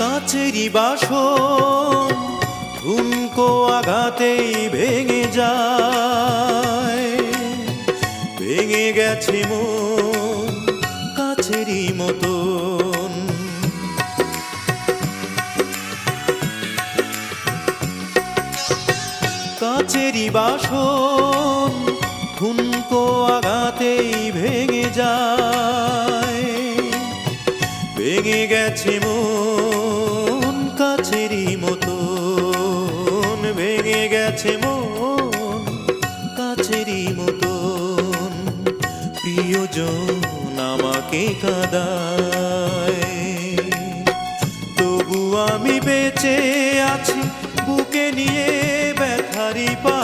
কাচেরি বাসন ঠুনকো আঘাতেই ভেঙে যায়, ভেঙে গেছে মন কাচেরি মতন। কাচেরি বাসন ঠুনকো আঘাতেই ভেঙে যায়, ভেঙে গেছে মন কাচেরি মতন, ভেঙে গেছে মন কাচেরি মতন। প্রিয়জন আমাকে কাঁদায়, তবু আমি বেঁচে আছি বুকে নিয়ে ব্যথারি পা।